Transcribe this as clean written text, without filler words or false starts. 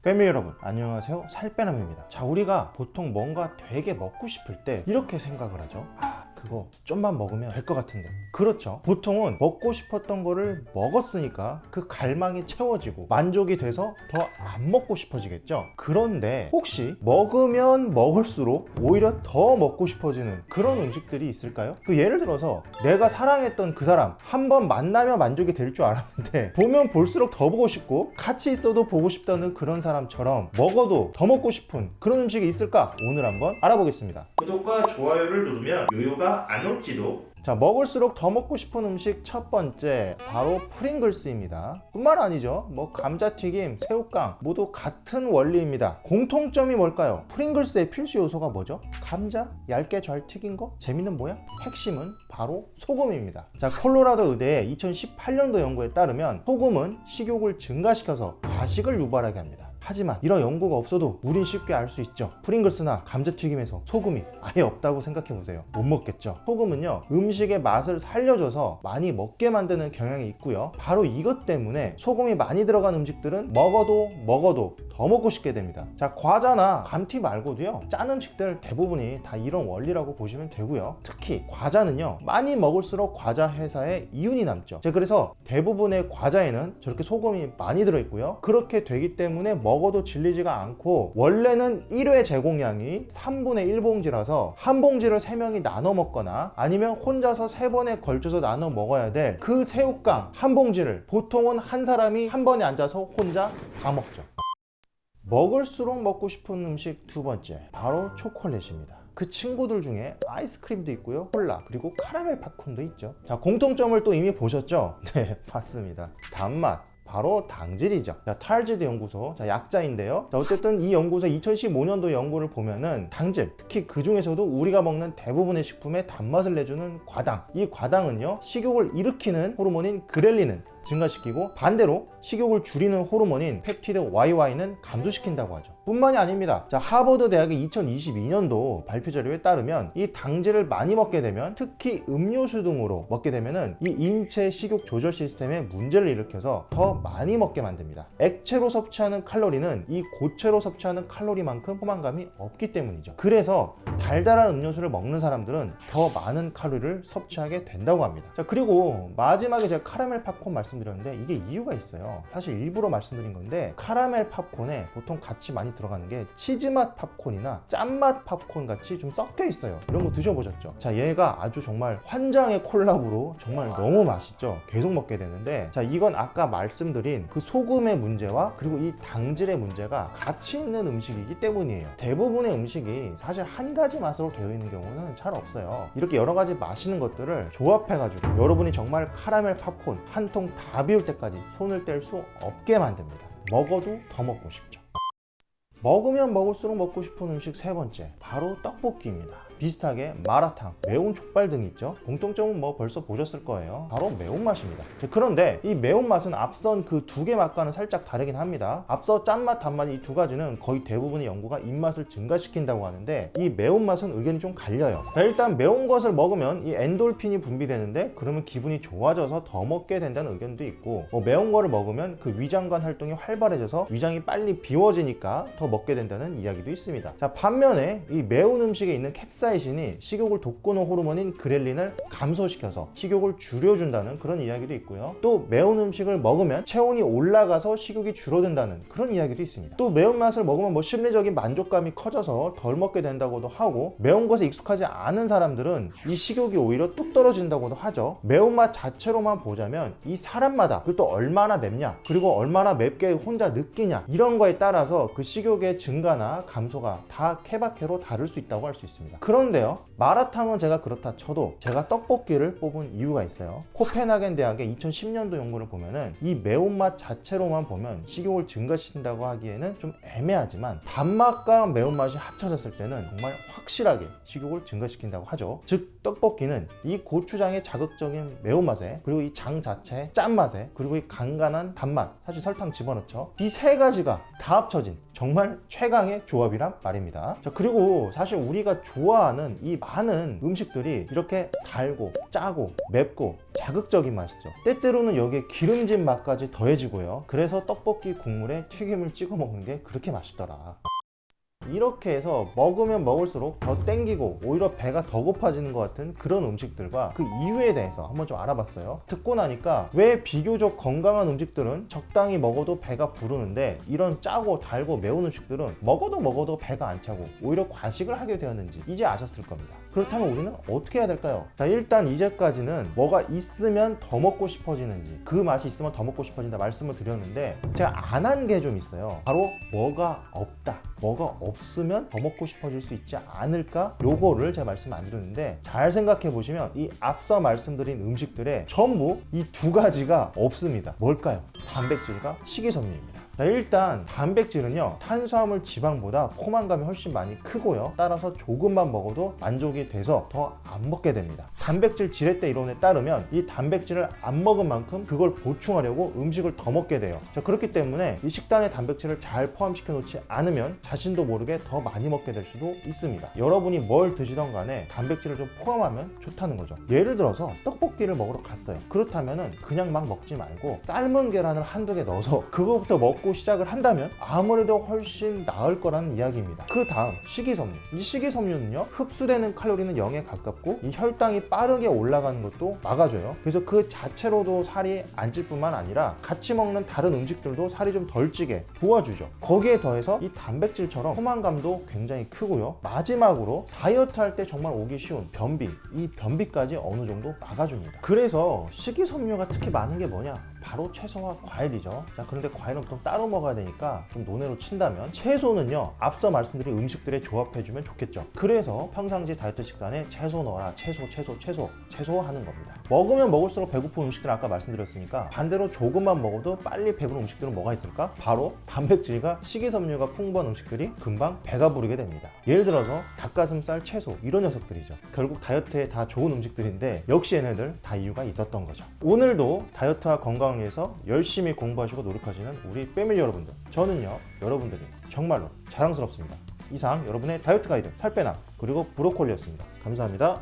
패밀리 여러분 안녕하세요, 살빼남입니다. 자, 우리가 보통 뭔가 되게 먹고 싶을 때 이렇게 생각을 하죠. 그거 좀만 먹으면 될 것 같은데. 그렇죠. 보통은 먹고 싶었던 거를 먹었으니까 그 갈망이 채워지고 만족이 돼서 더 안 먹고 싶어지겠죠. 그런데 혹시 먹으면 먹을수록 오히려 더 먹고 싶어지는 그런 음식들이 있을까요? 예를 들어서 내가 사랑했던 그 사람 한 번 만나면 만족이 될 줄 알았는데 보면 볼수록 더 보고 싶고 같이 있어도 보고 싶다는 그런 사람처럼 먹어도 더 먹고 싶은 그런 음식이 있을까? 오늘 한번 알아보겠습니다. 구독과 좋아요를 누르면 요요가 안 올지도. 자, 먹을수록 더 먹고 싶은 음식 첫 번째, 바로 프링글스입니다. 뿐만 아니죠. 감자튀김, 새우깡 모두 같은 원리입니다. 공통점이 뭘까요? 프링글스의 필수 요소가 뭐죠? 감자? 얇게 잘 튀긴 거? 재밌는 모양? 핵심은 바로 소금입니다. 자, 콜로라도 의대의 2018년도 연구에 따르면 소금은 식욕을 증가시켜서 과식을 유발하게 합니다. 하지만 이런 연구가 없어도 우린 쉽게 알 수 있죠. 프링글스나 감자튀김에서 소금이 아예 없다고 생각해보세요. 못 먹겠죠. 소금은요, 음식의 맛을 살려줘서 많이 먹게 만드는 경향이 있고요. 바로 이것 때문에 소금이 많이 들어간 음식들은 먹어도 더 먹고 싶게 됩니다. 자, 과자나 감튀 말고도요, 짠 음식들 대부분이 다 이런 원리라고 보시면 되고요. 특히 과자는요, 많이 먹을수록 과자 회사에 이윤이 남죠. 자, 그래서 대부분의 과자에는 저렇게 소금이 많이 들어있고요. 그렇게 되기 때문에 먹어도 질리지가 않고, 원래는 1회 제공량이 3분의 1봉지라서 한 봉지를 3명이 나눠 먹거나 아니면 혼자서 3번에 걸쳐서 나눠 먹어야 될 그 새우깡 한 봉지를 보통은 한 사람이 한 번에 앉아서 혼자 다 먹죠. 먹을수록 먹고 싶은 음식 두 번째, 바로 초콜릿입니다. 그 친구들 중에 아이스크림도 있고요, 콜라, 그리고 카라멜 팝콘도 있죠. 자, 공통점을 또 이미 보셨죠? 네, 봤습니다. 단맛, 바로 당질이죠. 자, 탈지드 연구소, 자, 약자인데요. 자, 어쨌든 이 연구소 2015년도 연구를 보면은 당질, 특히 그 중에서도 우리가 먹는 대부분의 식품에 단맛을 내주는 과당, 이 과당은요, 식욕을 일으키는 호르몬인 그렐린을 증가시키고 반대로 식욕을 줄이는 호르몬인 펩티드 YY는 감소시킨다고 하죠. 뿐만이 아닙니다. 자, 하버드 대학의 2022년도 발표 자료에 따르면 이 당질을 많이 먹게 되면, 특히 음료수 등으로 먹게 되면은 이 인체 식욕 조절 시스템에 문제를 일으켜서 더 많이 먹게 만듭니다. 액체로 섭취하는 칼로리는 이 고체로 섭취하는 칼로리만큼 포만감이 없기 때문이죠. 그래서 달달한 음료수를 먹는 사람들은 더 많은 칼로리를 섭취하게 된다고 합니다. 자, 그리고 마지막에 제가 카라멜 팝콘 말씀드렸는데 이게 이유가 있어요. 사실 일부러 말씀드린 건데, 카라멜 팝콘에 보통 같이 많이 들어가는 게 치즈맛 팝콘이나 짠맛 팝콘 같이 좀 섞여 있어요. 이런 거 드셔보셨죠? 자, 얘가 아주 정말 환장의 콜라보로 정말 너무 맛있죠. 계속 먹게 되는데, 자, 이건 아까 말씀드린 그 소금의 문제와 그리고 이 당질의 문제가 같이 있는 음식이기 때문이에요. 대부분의 음식이 사실 한 가지 맛으로 되어 있는 경우는 잘 없어요. 이렇게 여러 가지 맛있는 것들을 조합해가지고 여러분이 정말 카라멜 팝콘 한 통 다 비울 때까지 손을 뗄 수 없게 만듭니다. 먹어도 더 먹고 싶죠. 먹으면 먹을수록 먹고 싶은 음식 세 번째, 바로 떡볶이입니다. 비슷하게 마라탕, 매운 족발 등이 있죠. 공통점은 벌써 보셨을 거예요. 바로 매운맛입니다. 그런데 이 매운맛은 앞선 그 두 개 맛과는 살짝 다르긴 합니다. 앞서 짠맛, 단맛 이 두 가지는 거의 대부분의 연구가 입맛을 증가시킨다고 하는데, 이 매운맛은 의견이 좀 갈려요. 자, 일단 매운 것을 먹으면 이 엔돌핀이 분비되는데, 그러면 기분이 좋아져서 더 먹게 된다는 의견도 있고, 매운 거를 먹으면 그 위장관 활동이 활발해져서 위장이 빨리 비워지니까 더 먹게 된다는 이야기도 있습니다. 자, 반면에 이 매운 음식에 있는 캡사이신이 식욕을 돋구는 호르몬인 그렐린을 감소시켜서 식욕을 줄여준다는 그런 이야기도 있고요. 또 매운 음식을 먹으면 체온이 올라가서 식욕이 줄어든다는 그런 이야기도 있습니다. 또 매운맛을 먹으면 심리적인 만족감이 커져서 덜 먹게 된다고도 하고, 매운 것에 익숙하지 않은 사람들은 이 식욕이 오히려 뚝 떨어진다고도 하죠. 매운맛 자체로만 보자면 이 사람마다, 그리고 또 얼마나 맵냐, 그리고 얼마나 맵게 혼자 느끼냐, 이런 거에 따라서 그 식욕의 증가나 감소가 다 케바케로 다를 수 있다고 할 수 있습니다. 그런데요, 마라탕은 제가 그렇다 쳐도 제가 떡볶이를 뽑은 이유가 있어요. 코펜하겐 대학의 2010년도 연구를 보면은 이 매운맛 자체로만 보면 식욕을 증가시킨다고 하기에는 좀 애매하지만, 단맛과 매운맛이 합쳐졌을 때는 정말 확실하게 식욕을 증가시킨다고 하죠. 즉, 떡볶이는 이 고추장의 자극적인 매운맛에, 그리고 이 장 자체의 짠맛에, 그리고 이 간간한 단맛, 사실 설탕 집어넣죠. 이 세 가지가 다 합쳐진 정말 최강의 조합이란 말입니다. 자, 그리고 사실 우리가 좋아하는 이 많은 음식들이 이렇게 달고 짜고 맵고 자극적인 맛이죠. 때때로는 여기에 기름진 맛까지 더해지고요. 그래서 떡볶이 국물에 튀김을 찍어 먹는 게 그렇게 맛있더라. 이렇게 해서 먹으면 먹을수록 더 땡기고 오히려 배가 더 고파지는 것 같은 그런 음식들과 그 이유에 대해서 한번 좀 알아봤어요. 듣고 나니까 왜 비교적 건강한 음식들은 적당히 먹어도 배가 부르는데 이런 짜고 달고 매운 음식들은 먹어도 배가 안 차고 오히려 과식을 하게 되었는지 이제 아셨을 겁니다. 그렇다면 우리는 어떻게 해야 될까요? 자, 일단 이제까지는 뭐가 있으면 더 먹고 싶어지는지, 그 맛이 있으면 더 먹고 싶어진다 말씀을 드렸는데 제가 안 한 게 좀 있어요. 바로 뭐가 없다, 뭐가 없으면 더 먹고 싶어질 수 있지 않을까? 요거를 제가 말씀 안 드렸는데 잘 생각해 보시면 이 앞서 말씀드린 음식들에 전부 이 두 가지가 없습니다. 뭘까요? 단백질과 식이섬유입니다. 자, 일단 단백질은요, 탄수화물 지방보다 포만감이 훨씬 많이 크고요, 따라서 조금만 먹어도 만족이 돼서 더 안 먹게 됩니다. 단백질 지렛대 이론에 따르면 이 단백질을 안 먹은 만큼 그걸 보충하려고 음식을 더 먹게 돼요. 자, 그렇기 때문에 이 식단에 단백질을 잘 포함시켜 놓지 않으면 자신도 모르게 더 많이 먹게 될 수도 있습니다. 여러분이 뭘 드시던 간에 단백질을 좀 포함하면 좋다는 거죠. 예를 들어서 떡볶이를 먹으러 갔어요. 그렇다면은 그냥 막 먹지 말고 삶은 계란을 한두 개 넣어서 그거부터 먹고 시작을 한다면 아무래도 훨씬 나을 거라는 이야기입니다. 그 다음 식이섬유. 이 식이섬유는요, 흡수되는 칼로리는 0에 가깝고 이 혈당이 빠르게 올라가는 것도 막아줘요. 그래서 그 자체로도 살이 안 찔 뿐만 아니라 같이 먹는 다른 음식들도 살이 좀 덜 찌게 도와주죠. 거기에 더해서 이 단백질처럼 포만감도 굉장히 크고요. 마지막으로 다이어트 할 때 정말 오기 쉬운 변비, 이 변비까지 어느 정도 막아줍니다. 그래서 식이섬유가 특히 많은 게 뭐냐? 바로 채소와 과일이죠. 자, 그런데 과일은 보통 따로 먹어야 되니까 좀 논외로 친다면 채소는요, 앞서 말씀드린 음식들에 조합해주면 좋겠죠. 그래서 평상시 다이어트 식단에 채소 넣어라, 채소 하는 겁니다. 먹으면 먹을수록 배고픈 음식들 아까 말씀드렸으니까 반대로 조금만 먹어도 빨리 배부른 음식들은 뭐가 있을까? 바로 단백질과 식이섬유가 풍부한 음식들이 금방 배가 부르게 됩니다. 예를 들어서 닭가슴살, 채소 이런 녀석들이죠. 결국 다이어트에 다 좋은 음식들인데 역시 얘네들 다 이유가 있었던 거죠. 오늘도 다이어트와 건강을 위해서 열심히 공부하시고 노력하시는 우리 패밀리 여러분들, 저는요, 여러분들이 정말로 자랑스럽습니다. 이상 여러분의 다이어트 가이드 살빼남 그리고 브로콜리였습니다. 감사합니다.